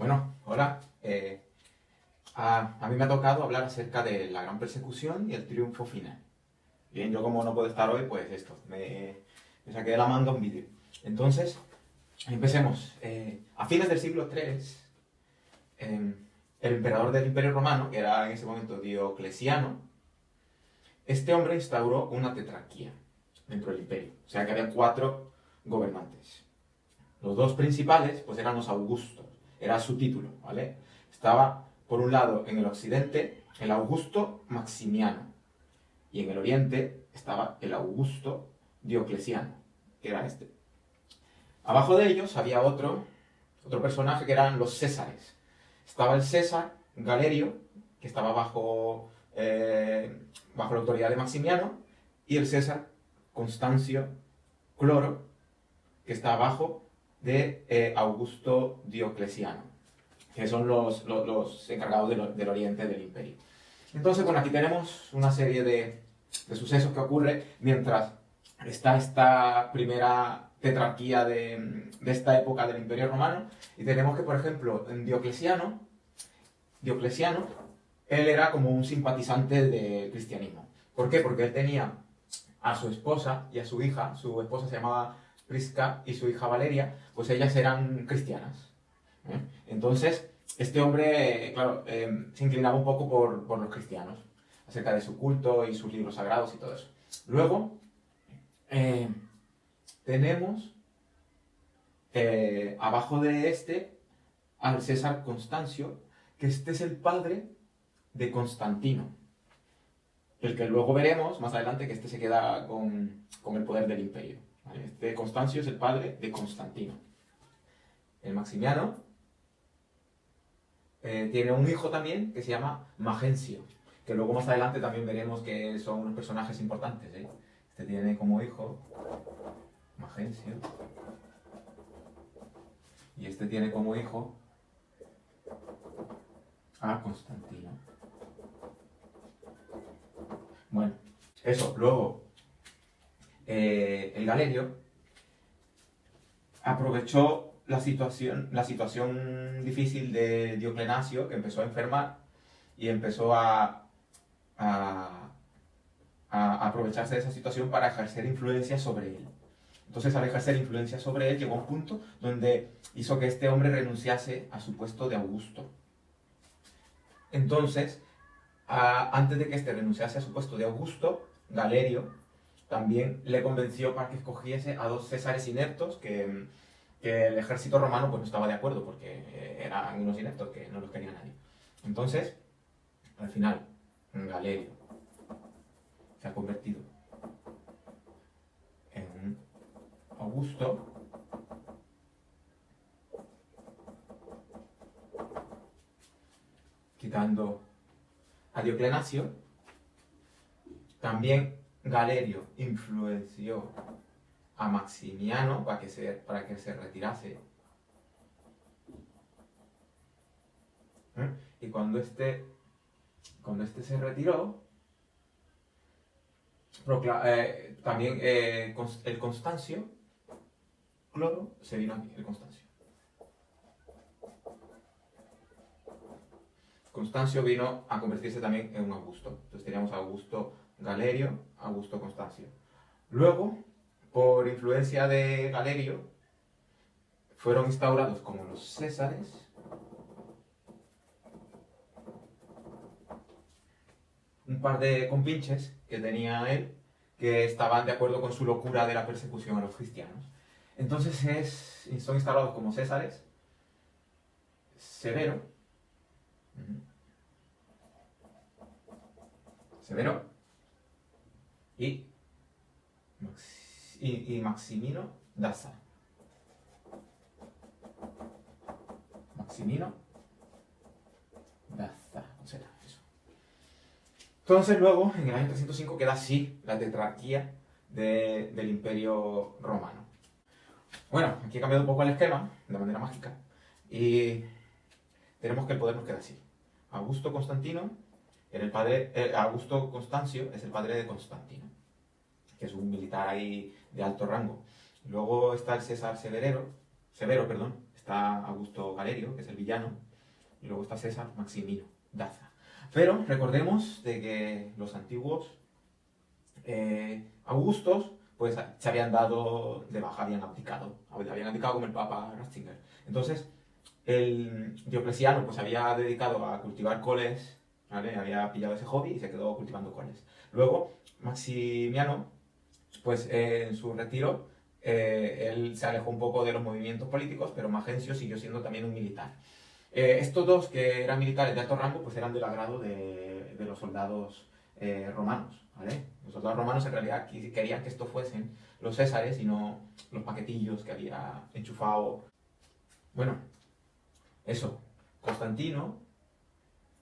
Bueno, hola. A mí me ha tocado hablar acerca de la gran persecución y el triunfo final. Bien, yo como no puedo estar hoy, pues me saqué de la manga un vídeo. Entonces, empecemos. A fines del siglo III, el emperador del Imperio Romano, que era en ese momento Diocleciano, este hombre instauró una tetrarquía dentro del imperio. O sea que había 4 gobernantes. Los 2 principales, pues eran los Augustos. Era su título, ¿vale? Estaba, por un lado, en el occidente, el Augusto Maximiano. Y en el oriente estaba el Augusto Diocleciano, que era este. Abajo de ellos había otro personaje que eran los Césares. Estaba el César Galerio, que estaba bajo la autoridad de Maximiano, y el César Constancio Cloro, que está abajo de Augusto Diocleciano, que son los encargados del oriente del imperio. Entonces, bueno, aquí tenemos una serie de sucesos que ocurren mientras está esta primera tetrarquía de esta época del Imperio Romano, y tenemos que, por ejemplo, en Diocleciano, él era como un simpatizante del cristianismo. ¿Por qué? Porque él tenía a su esposa y a su hija. Su esposa se llamaba Prisca y su hija Valeria, pues ellas eran cristianas. Entonces, este hombre, claro, se inclinaba un poco por los cristianos, acerca de su culto y sus libros sagrados y todo eso. Luego, tenemos abajo de este al César Constancio, que este es el padre de Constantino. El que luego veremos más adelante que este se queda con el poder del imperio. ¿Vale? Este Constancio es el padre de Constantino. El Maximiano tiene un hijo también que se llama Magencio, que luego más adelante también veremos que son unos personajes importantes. Este tiene como hijo Magencio y este tiene como hijo a Constantino. Bueno, eso. Luego, el Galerio aprovechó la situación difícil de Diocleciano, que empezó a enfermar y empezó a aprovecharse de esa situación para ejercer influencia sobre él. Entonces, al ejercer influencia sobre él, llegó a un punto donde hizo que este hombre renunciase a su puesto de Augusto. Entonces, antes de que este renunciase a su puesto de Augusto, Galerio también le convenció para que escogiese a 2 césares ineptos que el ejército romano pues no estaba de acuerdo, porque eran unos ineptos que no los quería nadie. Entonces, al final, Galerio se ha convertido en un Augusto quitando a Diocleciano. También Galerio influenció a Maximiano para que se retirase. Y cuando este se retiró, también el Constancio Cloro se vino aquí, el Constancio. Constancio vino a convertirse también en un Augusto. Entonces teníamos a Augusto Galerio, Augusto Constancio. Luego, por influencia de Galerio, fueron instaurados como los Césares, un par de compinches que tenía él, que estaban de acuerdo con su locura de la persecución a los cristianos. Entonces son instalados como Césares, Severo y Maximino Daza. Maximino Daza, o sea, eso. Entonces luego, en el año 305, queda así la tetrarquía del Imperio Romano. Bueno, aquí he cambiado un poco el esquema, de manera mágica, y tenemos que el poder nos queda así. Augusto Constantino era el padre, Augusto Constancio es el padre de Constantino, que es un militar ahí de alto rango. Luego está el César Severo, está Augusto Galerio, que es el villano, y luego está César Maximino Daza. Pero recordemos de que los antiguos Augustos pues se habían dado de baja, habían abdicado como el Papa Ratzinger. Entonces, el Diocleciano pues había dedicado a cultivar coles, ¿vale? Había pillado ese hobby y se quedó cultivando coles. Luego, Maximiano, pues en su retiro, él se alejó un poco de los movimientos políticos, pero Magencio siguió siendo también un militar. Estos dos, que eran militares de alto rango, pues eran del agrado de los soldados romanos, ¿vale? Los soldados romanos en realidad querían que esto fuesen los césares y no los paquetillos que había enchufado. Bueno, eso. Constantino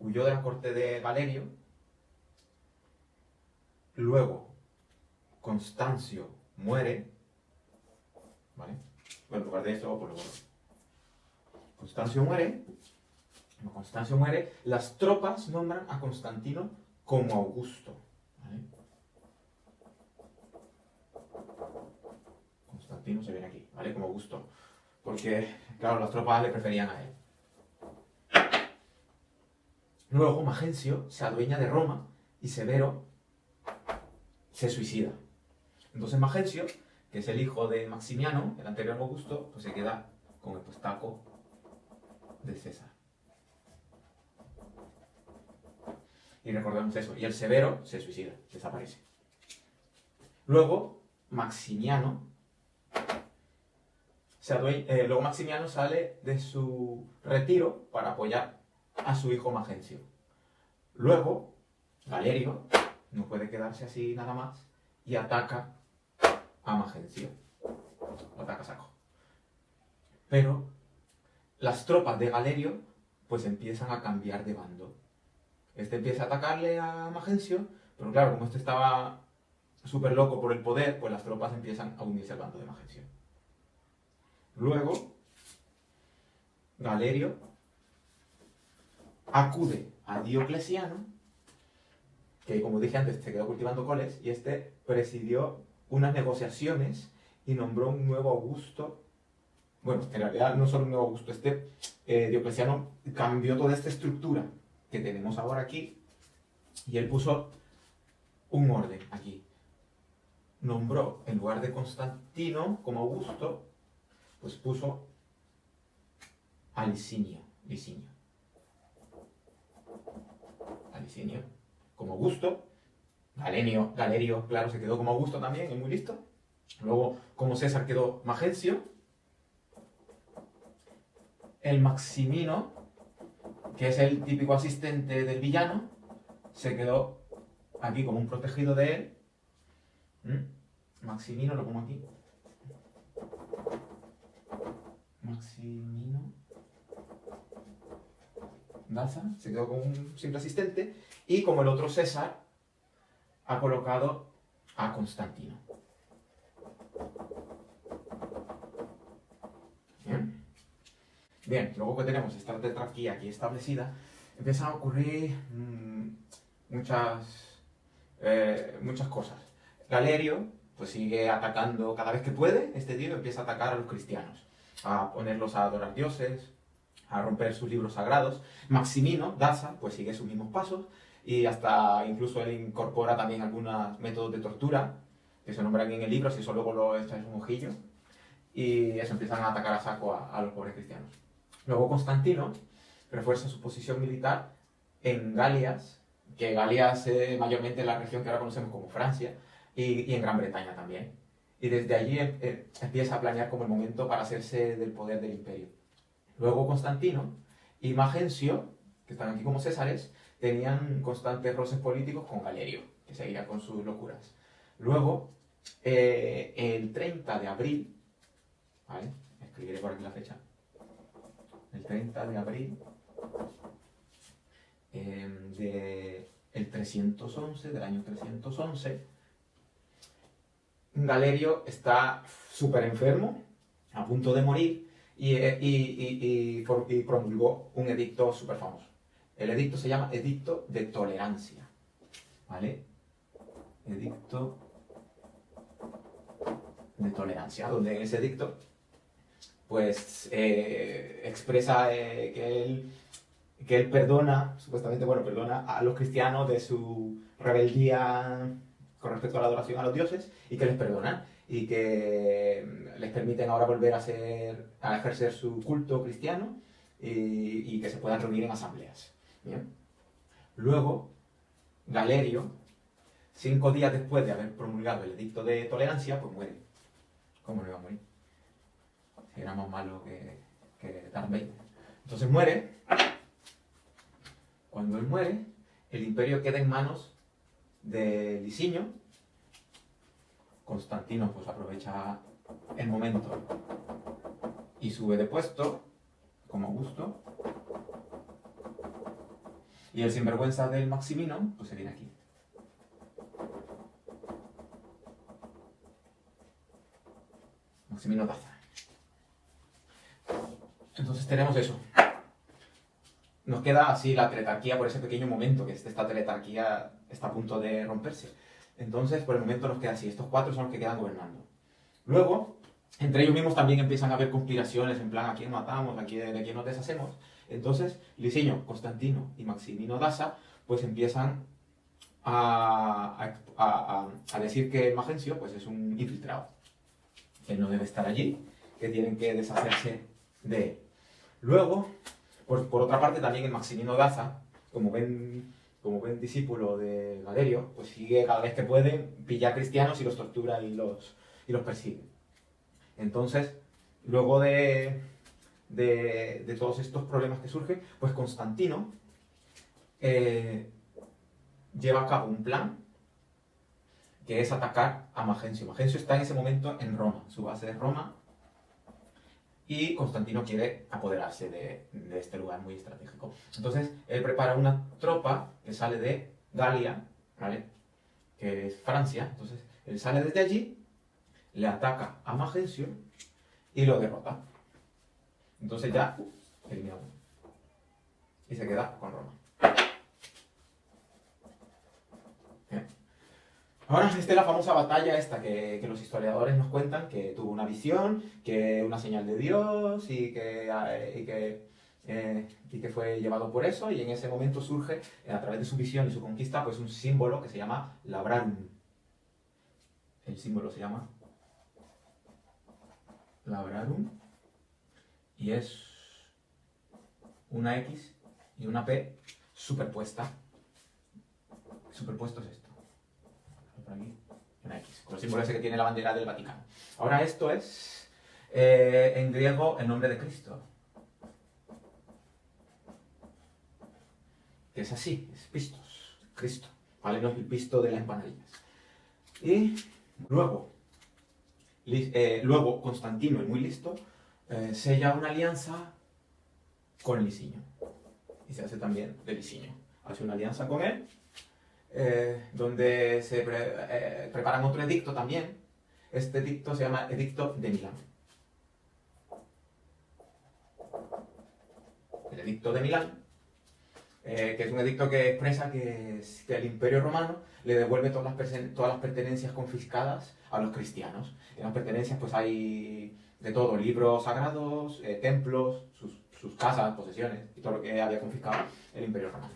huyó de la corte de Galerio. Luego, Constancio muere, ¿vale? Bueno, en lugar de eso, pues luego Constancio muere. Cuando Constancio muere, las tropas nombran a Constantino como Augusto, ¿vale? Constantino se viene aquí, ¿vale? Como Augusto. Porque, claro, las tropas le preferían a él. Luego, Magencio se adueña de Roma y Severo se suicida. Entonces Magencio, que es el hijo de Maximiano, el anterior Augusto, pues se queda con el puestaco de César. Y recordemos eso. Y el Severo se suicida, desaparece. Luego, Maximiano luego Maximiano sale de su retiro para apoyar a su hijo Magencio. Luego, Galerio no puede quedarse así nada más y ataca a Magencio. Lo ataca a saco. Pero las tropas de Galerio pues empiezan a cambiar de bando. Este empieza a atacarle a Magencio, pero claro, como este estaba súper loco por el poder, pues las tropas empiezan a unirse al bando de Magencio. Luego, Galerio acude a Diocleciano, que como dije antes se quedó cultivando coles, y este presidió unas negociaciones y nombró un nuevo Augusto. Bueno, en realidad no solo un nuevo Augusto, Diocleciano cambió toda esta estructura que tenemos ahora aquí, y él puso un orden aquí. Nombró, en lugar de Constantino como Augusto, pues puso a Licinio como Augusto. Galerio, claro, se quedó como Augusto también, es muy listo. Luego, como César, quedó Magencio. El Maximino, que es el típico asistente del villano, se quedó aquí como un protegido de él. Maximino, lo pongo aquí. Maximino Daza se quedó como un simple asistente. Y como el otro César, ha colocado a Constantino. Bien, luego que tenemos esta tetrarquía aquí establecida, empiezan a ocurrir muchas cosas. Galerio pues sigue atacando cada vez que puede. Este tío empieza a atacar a los cristianos, a ponerlos a adorar dioses, a romper sus libros sagrados. Maximino Daza pues sigue sus mismos pasos, y hasta incluso él incorpora también algunos métodos de tortura que se nombran en el libro, si eso luego lo echáis un ojillo, y eso, empiezan a atacar a saco a los pobres cristianos. Luego Constantino refuerza su posición militar en Galias, que Galias es mayormente la región que ahora conocemos como Francia, y en Gran Bretaña también. Y desde allí empieza a planear como el momento para hacerse del poder del imperio. Luego Constantino y Magencio, que están aquí como césares, tenían constantes roces políticos con Galerio, que seguía con sus locuras. Luego, el 30 de abril, ¿vale? Escribiré por aquí la fecha. El 30 de abril del 311, del año 311, Galerio está súper enfermo, a punto de morir, y promulgó un edicto súper famoso. El edicto se llama Edicto de Tolerancia, ¿vale? Edicto de Tolerancia, donde en ese edicto pues expresa que él perdona, supuestamente, bueno, perdona a los cristianos de su rebeldía con respecto a la adoración a los dioses y que les perdona y que les permiten ahora volver a ejercer su culto cristiano y que se puedan reunir en asambleas. Bien. Luego, Galerio, 5 días después de haber promulgado el edicto de tolerancia, pues muere. ¿Cómo no iba a morir? Si era más malo que Darth Vader. Entonces muere. Cuando él muere, el imperio queda en manos de Licinio. Constantino pues aprovecha el momento y sube de puesto, como Augusto. Y el sinvergüenza del Maximino, pues se viene aquí. Maximino Daza. Entonces tenemos eso. Nos queda así la teletarquía por ese pequeño momento, que esta teletarquía está a punto de romperse. Entonces, por el momento nos queda así. Estos 4 son los que quedan gobernando. Luego, entre ellos mismos también empiezan a haber conspiraciones, en plan, ¿a quién matamos? ¿De quién nos deshacemos? Entonces, Licinio, Constantino y Maximino Daza, pues empiezan a decir que Magencio pues, es un infiltrado, que no debe estar allí, que tienen que deshacerse de él. Luego, por otra parte, también el Maximino Daza, como ven discípulo de Galerio, pues sigue cada vez que puede pillar cristianos y los tortura y los persigue. Entonces, luego de todos estos problemas que surgen, pues Constantino lleva a cabo un plan que es atacar a Magencio. Magencio está en ese momento en Roma, su base es Roma, y Constantino quiere apoderarse de este lugar muy estratégico. Entonces, él prepara una tropa que sale de Galia, ¿vale? Que es Francia. Entonces, él sale desde allí, le ataca a Magencio y lo derrota. Entonces ya elimina uno. Y se queda con Roma. Bien. Ahora, esta es la famosa batalla esta que los historiadores nos cuentan, que tuvo una visión, que una señal de Dios y que fue llevado por eso, y en ese momento surge, a través de su visión y su conquista, pues un símbolo que se llama Labrarum. El símbolo se llama Labrarum y es una X y una P superpuesta. Superpuesto es esto. Por aquí, una X, con el símbolo ese que tiene la bandera del Vaticano. Ahora esto es, en griego, el nombre de Cristo. Que es así, es Pistos, Cristo, ¿vale? No es el pisto de las empanadillas. Y luego Constantino, el muy listo, sella una alianza con Licinio. Y se hace también de Licinio. Hace una alianza con él, donde se preparan otro edicto también. Este edicto se llama Edicto de Milán. El Edicto de Milán, que es un edicto que expresa que el Imperio Romano le devuelve todas las pertenencias confiscadas a los cristianos. En las pertenencias pues hay de todo, libros sagrados, templos, sus casas, posesiones y todo lo que había confiscado el Imperio Romano.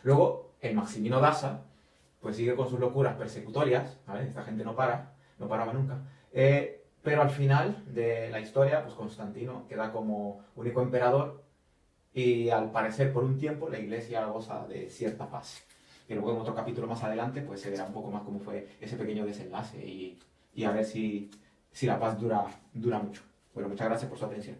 Luego, el Maximino Daza pues sigue con sus locuras persecutorias, ¿vale? Esta gente no paraba nunca. Pero al final de la historia, pues Constantino queda como único emperador y al parecer por un tiempo la iglesia goza de cierta paz. Y luego en otro capítulo más adelante pues se verá un poco más cómo fue ese pequeño desenlace y a ver si la paz dura mucho. Bueno, muchas gracias por su atención.